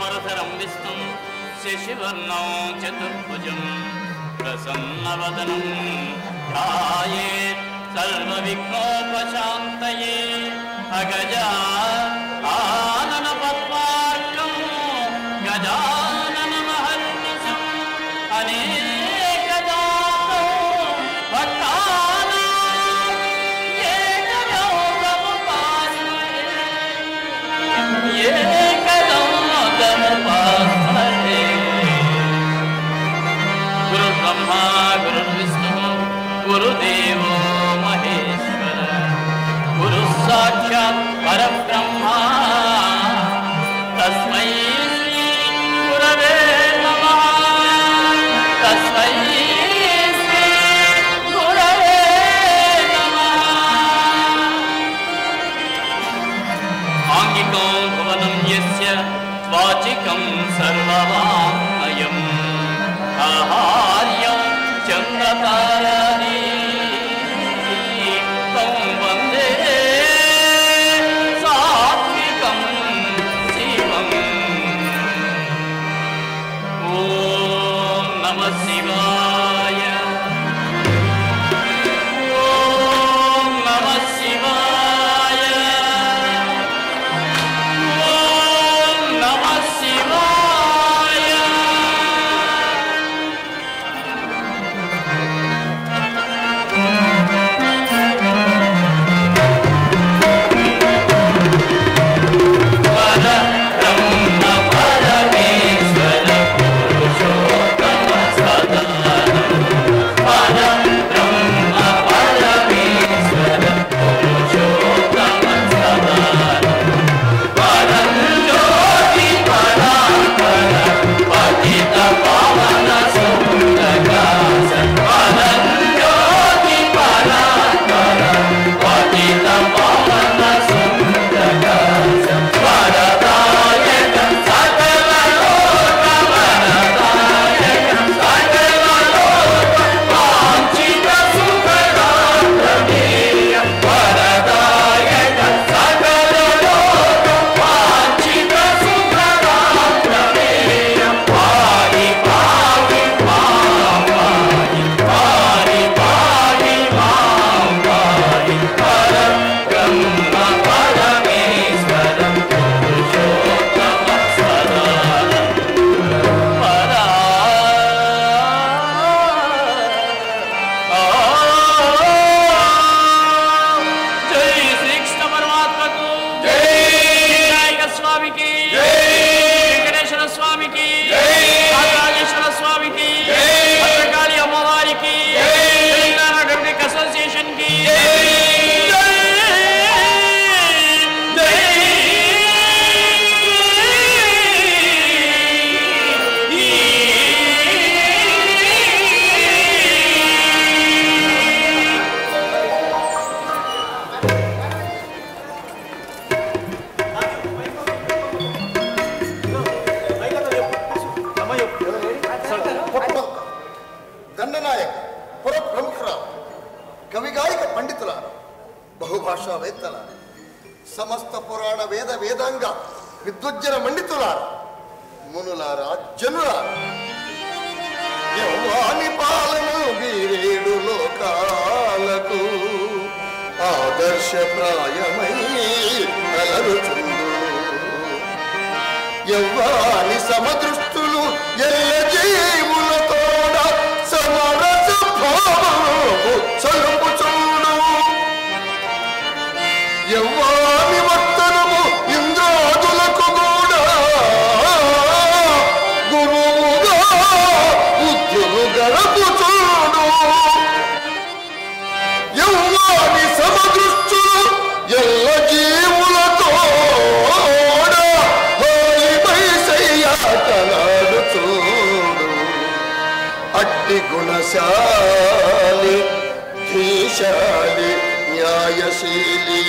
शुक्लाम्बरधरं विष्णुं शशिवर्णं चतुर्भुजं प्रसन्नवदनं ध्यायेत् सर्वविघ्नोपशान्तये अगजा आननपद्मार्कं गजाननमहर्निशम् अनेकदातं भक्तानां एकदमुपास्महे गुरुब्रह्मा गुरुर्विष्णुः गुरुदेवो महेश्वर गुरुः साक्षात् परब्रह्मा तस्मै श्री गुरवे नमः तस्मै श्री गुरवे नमः आंगिको भुवनं यस्य वाचिकं सर्ववाङ्मयम् आहार्यं चन्द्रतारादि तं वन्दे सात्विकं शिवम् ॐ नमः शिवाय ॐ नमः शिवाय ॐ नमः शिवाय परब्रह्म परमेश्वर पुरुषोत्तम सदानंद परब्रह्म परमेश्वर पुरुषोत्तम सदानंद परम ज्योति परात्पर पतित पावन सुंदरकाश परम ज्योति परात्पर पतित पावन सुंदरकाश वरदायक सकल लोक वरदायक सकल लोक वांछित सुखदात्रेय वरदायक सकल लोक वांछित सुखदात्रेय पाहि पाहि मां पाहि पाहि पाहि मां पाहि परब्रह्म परमेश्वरं पुरुषोत्तम सदानंद परा जय श्री कृष्ण परमात्मा को जय विनायक स्वामी की जय वेंकटेश्वर स्वामी की जय राजेश्वर स्वामी की जय भद्रकाली अम्मवारी की जय तेलंगाना डब्लिक एसोसिएशन की దండనాయక పుర ప్రముఖుల కవిగాయక పండితుల బహుభాషావేత్తల సమస్త పురాణ వేద వేదాంగ విద్వజ్జన మండితుల మునులారా జనులారా యవ్వాని పాలన వీరేడు లోకాలకు ఆదర్శప్రాయమై అలరుచుండు యవ్వాని సమదృష్టులు ఎల్ల జీవులతోడ సమరస భావము చలుపుచుండు యవ్వాని వర్తనము ఇంద్రాదులకు కూడా గురువుగా బుద్ధులు గడపుచుండు యవ్వాని సమదృష్టులు ఎల్ల జీవులతో చూడు అట్టి గుణశాలి ధీశాలి న్యాయశీలి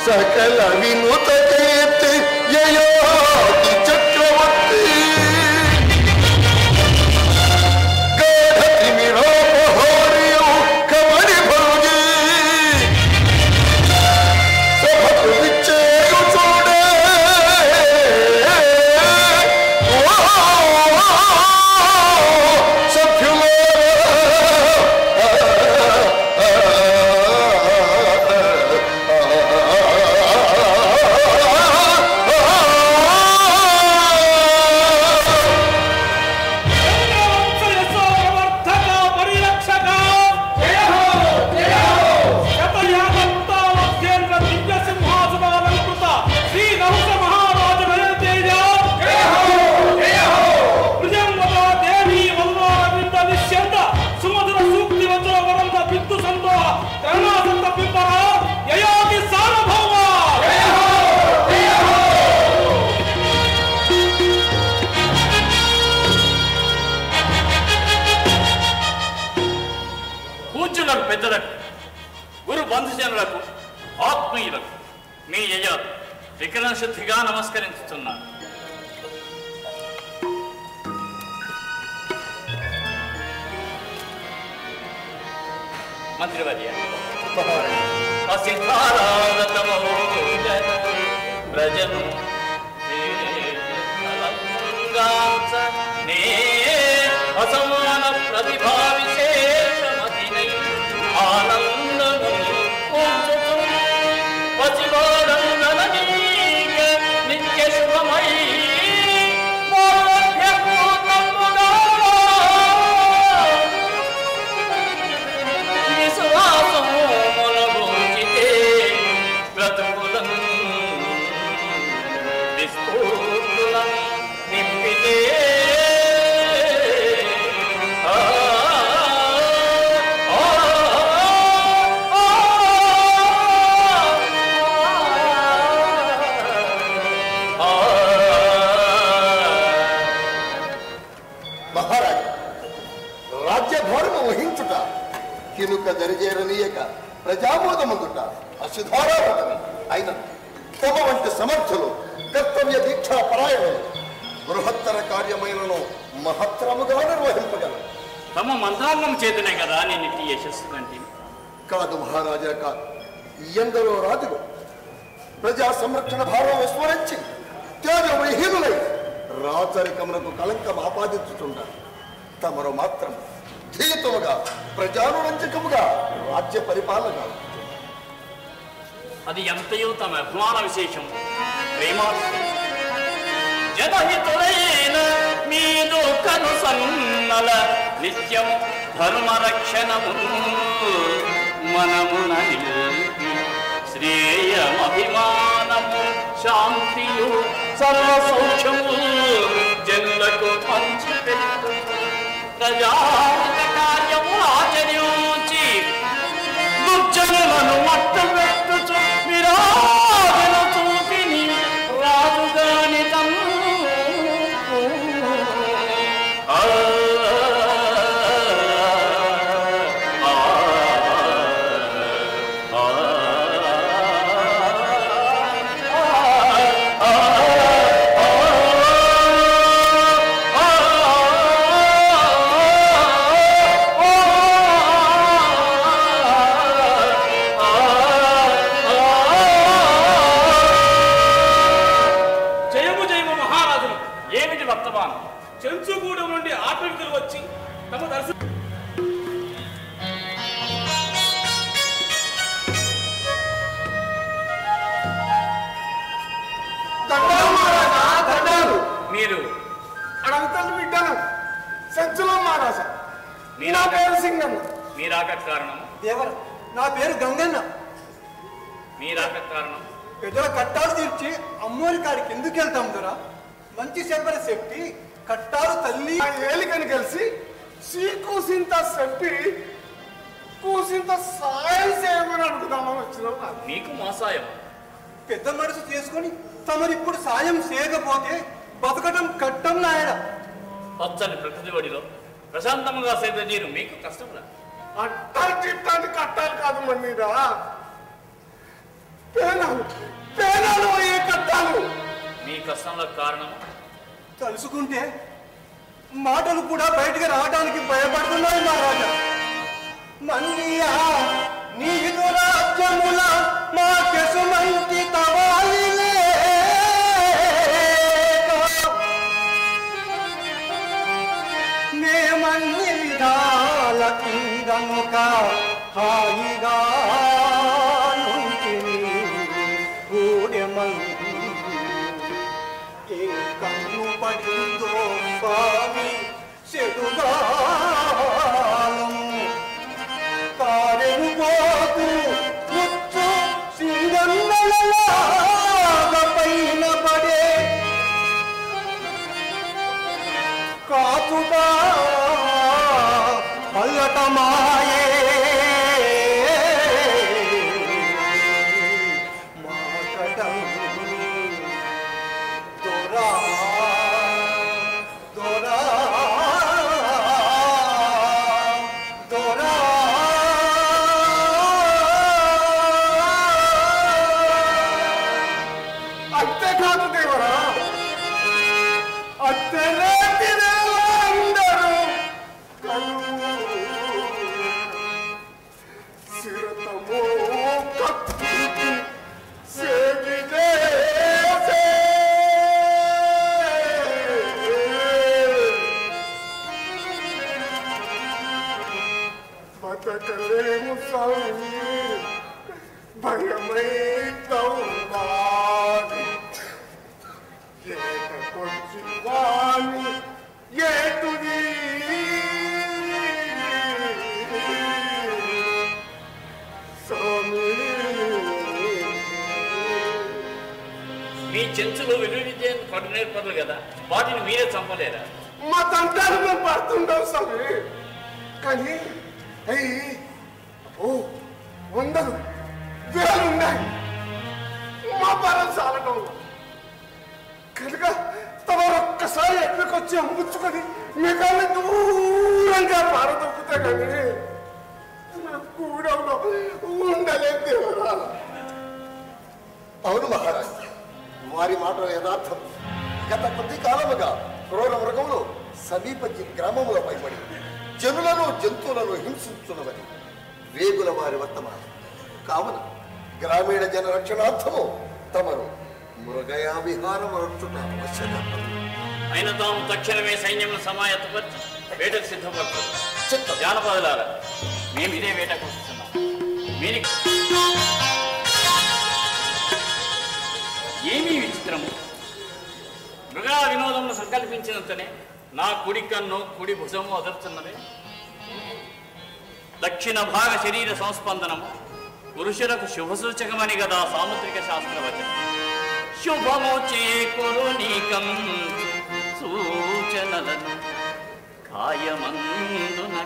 సకల వినుత కీర్తి యయాతి చక్రవర్తి గాఢ తిమిరాపహార్యం కమని భోగి సభకు విచ్చేయు చూడే బంధుజనులకు ఆత్మీయులకు మీ యజాత్ విక్రమ శుద్ధిగా నమస్కరించుతున్నాను. మంత్రివర్య ప్రజను అసమాన ప్రతిభా విశేషమతినై ఆనందము నిత్య శుభమై కినుక దరిజేరనీయక ప్రజామోదముందుట అశుధారావతమి అయిన తమ వంటి సమర్థులు కర్తవ్య దీక్షా పరాయణులు బృహత్తర కార్యమైనను మహత్తరముగా నిర్వహింపగలరు. తమ మంత్రాంగం చేతనే కదా నేను ఇట్టి యశస్సు కంటే కాదు మహారాజా కాదు. ఎందరో రాజులు ప్రజా సంరక్షణ భారం విస్మరించి త్యాగ విహీనులై రాచరికమునకు కళంకం ఆపాదించుతుంటారు. తమరు మాత్రం ధీయతముగా ప్రజానురంజకముగా రాజ్య పరిపాలన. అది ఎంతయో తమ అభిమాన విశేషం. జనహితులైన మీదు కను సన్నల నిత్యము ధర్మరక్షణము మనమున నిలిపి శ్రేయమభిమానము శాంతియు సర్వ సౌఖ్యము జనులకు పంచిపెట్టు ప్రజాహిత కార్యము ఆచరించి దుర్జనులను మట్టుపెట్టుచు విరాజన చూపిని రాజుగాని చెంచుగూడెం నుండి ఆటవికులు వచ్చి తమ దర్శనం మీరు అడగతలు బిడ్డను సంచులో మహారాజా. నా పేరు సింగన్న. మీ రాక కారణం దేవర నా పేరు గంగన్న. మీ రాక కారణం పెద్దల కట్టాలు తీర్చి అమ్మోరి కాడికి ఎందుకు వెళ్తాం దొరా? మంచి చెప్పని చెప్పి కట్టాలు తల్లి ఏలికని కలిసి కూసింత చెప్పి కూసింత సాయం చేయమని అడుగుదామని వచ్చినాం. మీకు మా సాయం పెద్ద మనసు చేసుకొని తమరిప్పుడు సాయం చేయకపోతే బతకటం కట్టం నాయన. పచ్చని ప్రకృతి ఒడిలో ప్రశాంతంగా సేద నీరు మీకు కష్టంలా. అట్టాలు చిట్టాలు కట్టాలి కాదు మన్నీరా, పేనాలు పేనాలు అయ్యే కట్టాలు. మీ కష్టంలో కారణం తలుసుకుంటే మాటలు కూడా బయటకు రావడానికి భయపడుతున్నాయి మహారాజా. మన్నియా నీదు రాజ్యముల మా కెసుమంటి తవాలిలే మేమన్ని విధాల కిందముక హాయిగా నుంటిని గూడెమంది ఏ కన్ను పడిందో స్వామి చెడుగాలం కారెను పోతూ భయమైతవునాది ఏటకొచ్చి వాణి ఏటుది మీ చెంచులు విలువిద్య పడు నేర్పర్లు కదా, వాటిని మీరే చంపలేరా? మా తంటాలు మేము పడుతుంటాం స్వామి, కానీ అయ్యి వందలు వేలు ఉన్నాయి మా బలం చాలటం కనుక తమరు ఒక్కసారి ఎక్కడికొచ్చి అమ్ముచ్చుకొని మిగతా దూరంగా పారదొక్కుతా కానీ కూడా ఉండలేదు దేవరా. అవును మహారాజ్, వారి మాట యథార్థం. గత కొద్ది కాలముగా క్రూర మృగములు సమీప గ్రామములపై పడి జనులను జంతువులను హింసించున్నవని వేగుల వారి వర్తమానం కావున గ్రామీణ జన రక్షణార్థము తమరు మృగయా విహారం రక్షణ ఆవశ్యక. అయిన తాము తక్షణమే సైన్యమును సమాయత్తపరిచి వేటకు సిద్ధపడుతుంది. జానపదులారా, మేము ఇదే వేటకు వస్తున్నాం. ఏమీ విచిత్రము, మృగా వినోదమును సంకల్పించినంతనే నా కుడి కన్ను కుడి భుజము అదర్చున్నదే. దక్షిణ భాగ శరీర సంస్పందనము పురుషులకు శుభసూచకమని కదా సాముద్రిక శాస్త్రవచనం. శుభము చేకూరు నీకం సూచనలను కాయమందున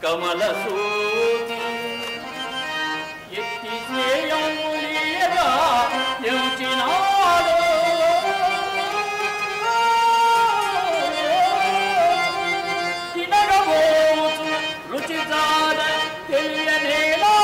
కమల సూతి ఎత్తి శ్రేయములియగా ఎంచినాడు. తినగబోచు రుచి చాల తెలియనేలా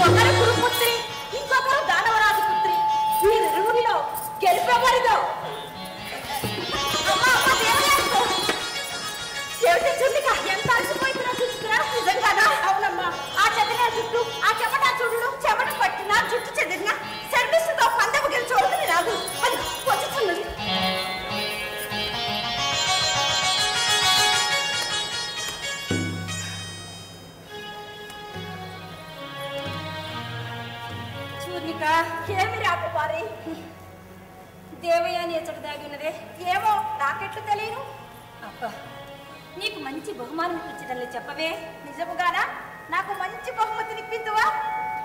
ఒకరు కురుపుత్రి, ఇంకొకరు దానవరాజు పుత్రి. వీరిరువురిలో గెలిపేవారిదో. ఏమిటి చుండిక, ఎంత అలసిపోయిందో చూస్తున్నా? నిజంగానా? అవునమ్మా. ఆ చెదిరిన జుట్టు, ఆ చెమట చూడు, చెమట పట్టినా జుట్టు చెదిరినా సర్వీసుతో పందెము గెలిచోడుతుంది రాదు. అది వచ్చుతున్నది. చూర్నిక, ఏమి రాకుపారి? దేవయాని ఎచ్చట దాగి ఉన్నదే ఏమో నాకెట్లు తెలియను. అబ్బా, నీకు మంచి బహుమానం ఇప్పించదని చెప్పవే. నిజముగానా? నాకు మంచి బహుమతిని ఇప్పిందువా?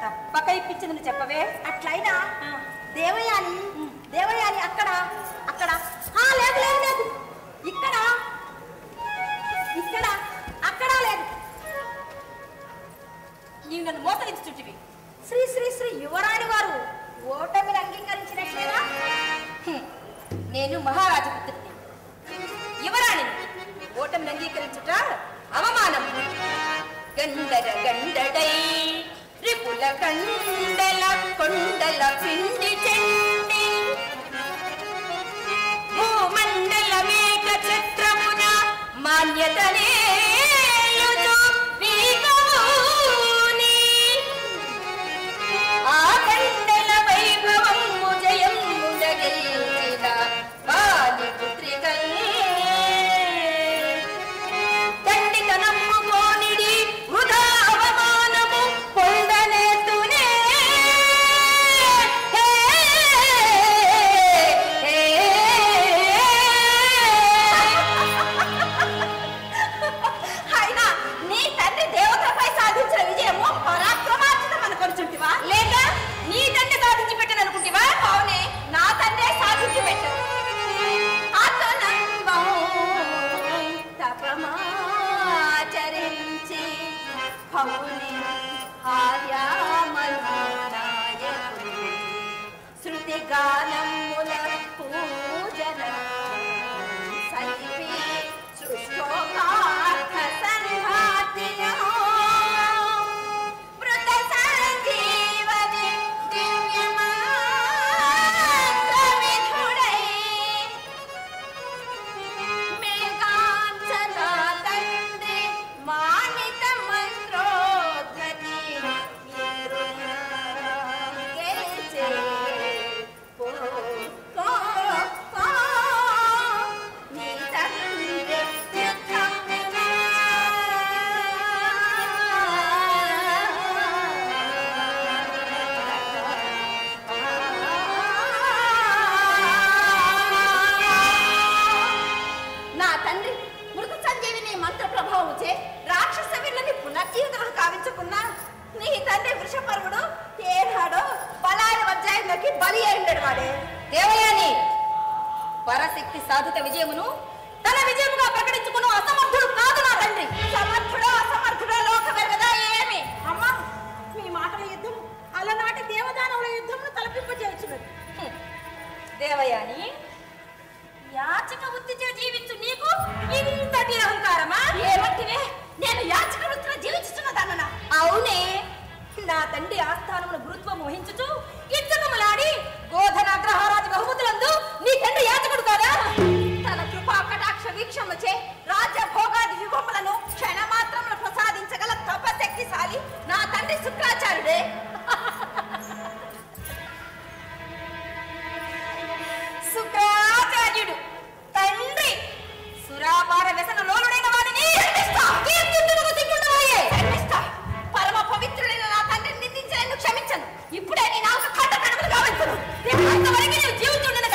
తప్పక ఇప్పించిందని చెప్పవే. అట్లయినా దేవయాని అక్కడ అక్కడ లేదు లేదు లేదు, ఇక్కడ ఇక్కడ అక్కడ లేదు. నీవు నన్ను మోసగించుచుంటివి. శ్రీ శ్రీ శ్రీ యువరాణి వారు ఓటమిని అంగీకరించినట్లేదా? నేను మహారాజు పుత్రిని, యువరాణిని. ఓటమిని అంగీకరించుట అవమానం. గండర గండడై రిపుల కండల కొండల పిండి చెండి భూమండల మేఘ చిత్రమున మాన్యతనే ఆ కండల వైభవము జయం ముడగెల్చిన బాలి పుత్రికల్ దండితనము పోనిడి వృధా అవమానము పొందనేతునే. అయినా నీ తండ్రి దేవతలపై సాధించిన విజయము పరాక్రమార్జితం అనుకొనిచుంటివా, లేక నీ తండ్రి సాధించి పెట్టను అనుకుంటివా? అవునే, నా తండ్రే సాధించి పెట్టను. తపమాచరించి పౌని ఆర్యామనాయకుడు శృతి గానముల పూజన సలిపి సృష్టోపార్థ సంఘాతిలో మృత సంజీవని దివ్యమాత్రవిధుడై మేఘాంచన తండ్రి మానిత మంత్రోద్ధతి ఇంద్రుని గెలిచే నీ తండ్రి యుద్ధమున నా తండ్రి మృత సంజీవిని మంత్ర ప్రభావముచే రాక్షస వీళ్ళని పునర్జీవితులను కావించుకున్నా. నీ తండ్రి వృషపర్వుడు ఏనాడో బలాయ వజ్రాయుధకి బలి అయిండడు వాడే. దేవయాని పరశక్తి సాధిత విజయమును తన విజయముగా ప్రకటించుకున్న అసమర్థుడు కాదు నా తండ్రి. సమర్థుడో అసమర్థుడో లోకమే కదా ఏమి. అమ్మా, మీ మాటల యుద్ధం అలనాటి దేవదానవుల యుద్ధమును తలపింపజేయుచున్నది. దేవయాని, యాచక వృత్తిచే జీవించు నీకు ఇంతటి అహంకారమా? ఏమంటివే? నేను యాచక వృత్తిలో జీవించుతున్నదన్న. అవునే, నా తండ్రి ఆస్థానమును గురుత్వం వహించుతూ ఇచ్చకములాడి గోధనాగ్రహారాజు బహుమతులందు నీ తండ్రి యాచకుడు కాదా? తన కృపా కటాక్ష వీక్షముచే రాజ్య భోగాది విభవములను క్షణమాత్రములు ప్రసాదించగల తపశక్తిశాలి నా తండ్రి శుక్రాచార్యుడే. శుక్రాచార్యుడు తండ్రి సురాపార వ్యసన లోనుడైన వాడిని పరమ పవిత్రుడైన నా తండ్రిని నిందించలేను, క్షమించను. ఇప్పుడే నీ నాకు కట్ట కడుపులు కావచ్చు. అంతవరకు నీవు జీవితుండగా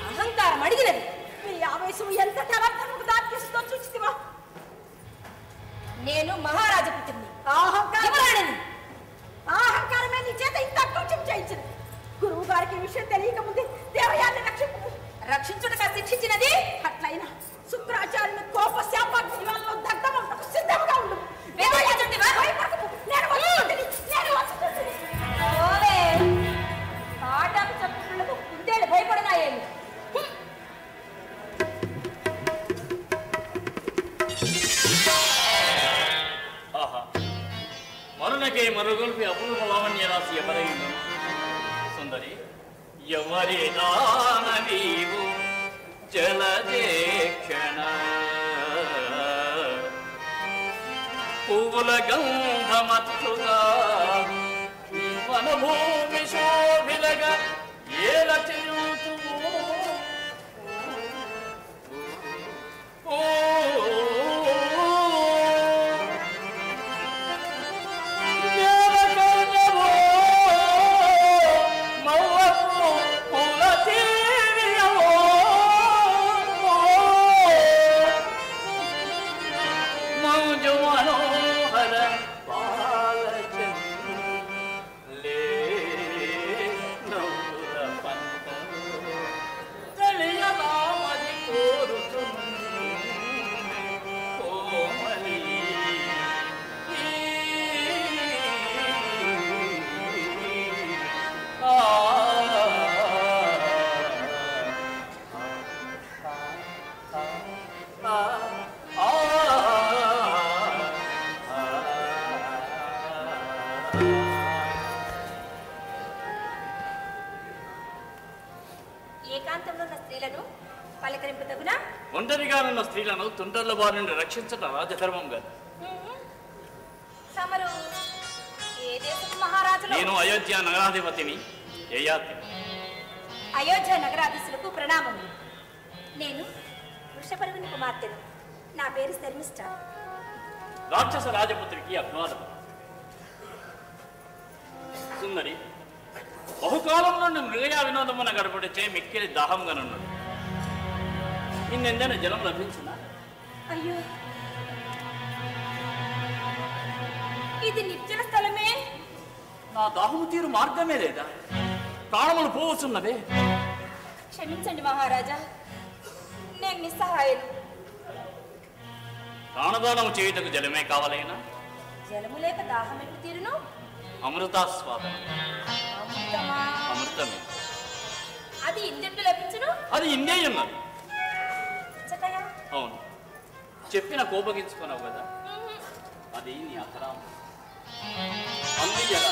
అహంకారం అడిగినది నీ ఆవేశం ఎంత అనర్థముకు దారితీస్తుందో చూచితివా? నేను మహారాజు పుట్టింది అహంకారమే నీ చేత ఇంత అకృత్యం చేయించింది. గురువు గారికి ఈ విషయం తెలియక ముందే దేవయాన్ని రక్షించుటగా శిక్షించినది. అట్లయినా శుక్రాచార్యుని కోప శాపాగ్నిలో దగ్ధమవుటకు సిద్ధంగా ఉండు. పాఠాలు చెప్పుకున్నకు కుందేలు భయపడనాయేమి? మరునకే మరుగొల్పి అపూర్వ లావణ్య రాశి ఎవరైనా సుందరి ఎవరి దానవీవు జలదేక్షణ పువ్వుల గంధమత్తుగా వనభూమి శోభిలగా ఏల చెరుతూ ఒంటరిగానున్న స్త్రీలను తుంటర్ల బారి నుండి రక్షించటం రాజధర్మం కాదు. నేను అయోధ్య నగరాధిపతిని యయాతి. అయోధ్య నగరాధీశులకు ప్రణామములు. నేను వృషపర్వుని కుమార్తెను. నా పేరు శర్మిష్ఠ. రాక్షస రాజపుత్రికి అభివాదం. సుందరి, బహుకాలం నుండి మృగయా వినోదమున గడపడిచే మిక్కిలి దాహంగానున్నాడు. ఇన్నెందైనా జలం లభించునా? అయ్యో, ఇది నిర్జన స్థలమే. నా దాహము తీరు మార్గమే లేదా? ప్రాణములు పోవచ్చున్నవే. క్షమించండి మహారాజా, నేను నిస్సహాయను. ప్రాణదానము చేయుటకు జలమే కావాలైనా? జలము లేక దాహం ఎట్లు తీరును? అమృతాస్వాదన. అమృతమే. అది ఇందెట్లు లభించును? అది ఇందే ఉన్నది. అవును, చెప్పిన కోపగించుకున్నావు కదా, అది నీ అకరాము. అందియరా,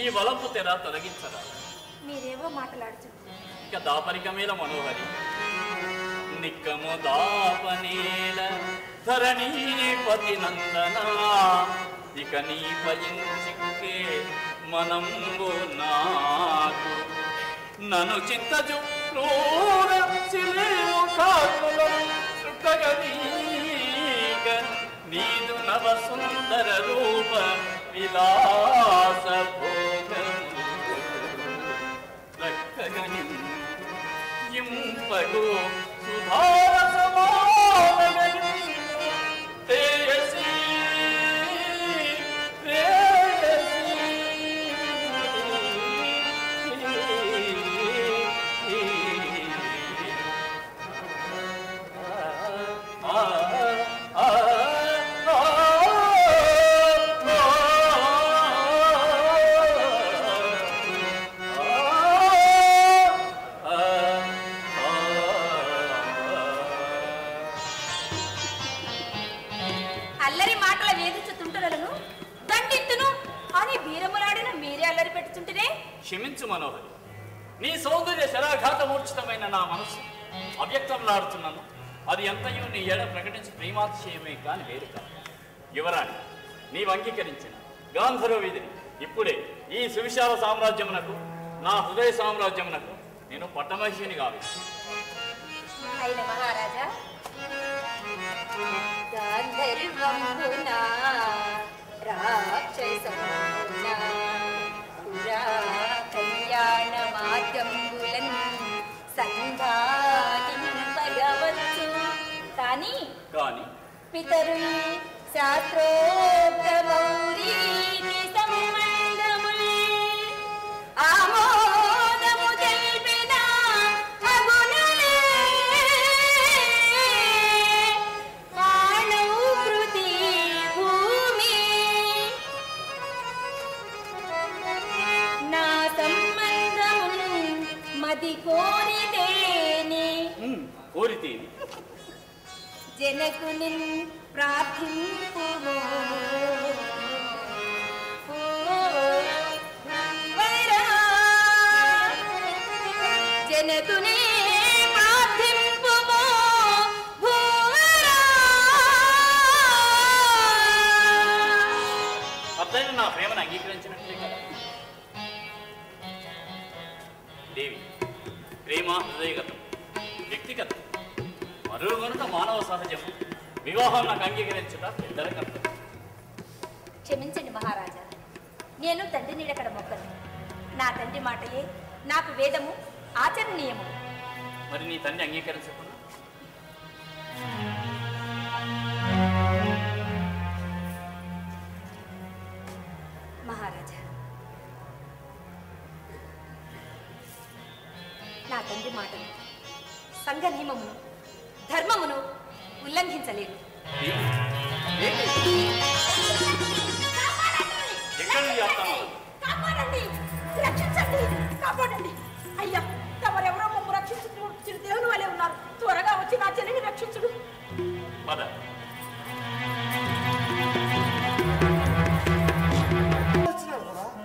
ఈ వలపు తెర తొలగించరా. మీరేవో మాట్లాడుతున్నారు. ఇక దాపరికమేల మనోహరి, నిక్కము దాపనేల ధరణీపతి నందన, ఇక నీ పయించికే మనంబు నాకు. నన్ను చింతజు క్రూర నీదు నవ సుందర రూప విలాస భోగము లక్కగని ఇంపగు సుధారసమానగని తేజసి క్షమించు మనోహరి, నీ సౌందర్య శరాఘాతమూర్చితమైన నా మనస్సు అవ్యక్తంలాడుతున్నాను. అది ఎంతయో నీ ఏడ ప్రకటించి ప్రేమాతిశయమే కాని వేరు కాదు. యువరాణి, నీవు అంగీకరించిన గాంధర్వ వీధిని ఇప్పుడే ఈ సువిశాల సామ్రాజ్యమునకు, నా హృదయ సామ్రాజ్యమునకు నేను పట్టమహిషిని కావాలి. మహారాజా, గాంధర్వమునా కళ్యాణ మాధ్యంబులన్ సంగాలింపగవచ్చు కానీ పితరుల్ శాస్త్రోక్తమౌరీతి సంబంధముల్ ఆమోదము తెలిపిన అగుణలే మానవృతి భూమి నా సంబంధమును మది కోరితేని జనకుని ప్రార్థింపుము జనకుని ప్రార్థింపుము అర్థమైన నా ప్రేమను అంగీకరించినట్లే కదా దేవి. ప్రేమ హృదయగతం, వ్యక్తిగతం, మరుగనుక మానవ సహజం. వివాహం నాకు అంగీకరించుట ఇద్దరు కర్తవ్యం. క్షమించండి మహారాజా, నేను తండ్రి నీడకడ మొక్కను. నా తండ్రి మాటయే నాకు వేదము, ఆచరణీయము. మరి నీ తండ్రి అంగీకరించకుండా మహారాజా, నా తండ్రి మాటను, సంఘ నియమమును, ధర్మమును ఉల్లంఘించలేదు. కాపాడండి, రక్షించండి, కాపాడండి. అయ్యా, తమరెవరో మమ్మ రక్షించు దేవుని వాళ్ళే ఉన్నారు. త్వరగా వచ్చి నా చెల్లిని రక్షించుడు.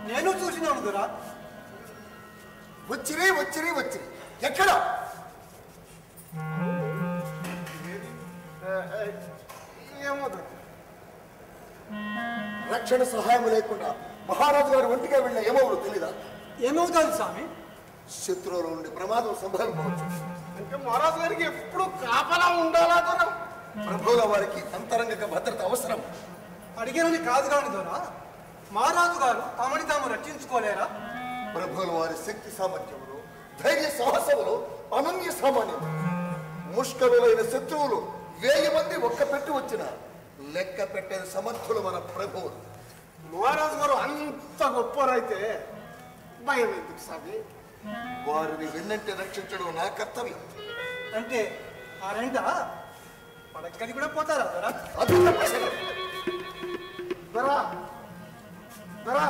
నేను చూసినాను దొరా. వచ్చిరి వచ్చిరి వచ్చిరి ఎక్కడ? ఏమో రక్షణ సహాయం లేకుండా మహారాజు గారి ఒంటిగా వెళ్ళిన ఏమవుడు తెలీదా? ఏమవుతుంది స్వామి? శత్రువుల నుండి ప్రమాదం సంభవించవచ్చు. అంటే మహారాజు గారికి ఎప్పుడు కాపలా ఉండాలా దొరా? ప్రభువుల వారికి అంతరంగక భద్రత అవసరం. అడిగానని కాదు కాని దొరా, మహారాజు గారు తమని తాము రక్షించుకోలేరా? ప్రభువుల వారి శక్తి సామర్థ్యములు, ధైర్య సాహసములు అనన్య సామాన్యము. ముష్కరులైన శత్రువులు 1000 మంది ఒక్క పెట్టి వచ్చిన లెక్క పెట్టే సమర్థులు మన ప్రభువులు. మహారాజు గారు అంత గొప్పరైతే భయం ఎందుకు స్వామి? వారిని వెన్నంటే రక్షించడం నా కర్తవ్యం. అంటే ఆ రెండ పడక్కడి కూడా పోతారా దొరా? అది దొరా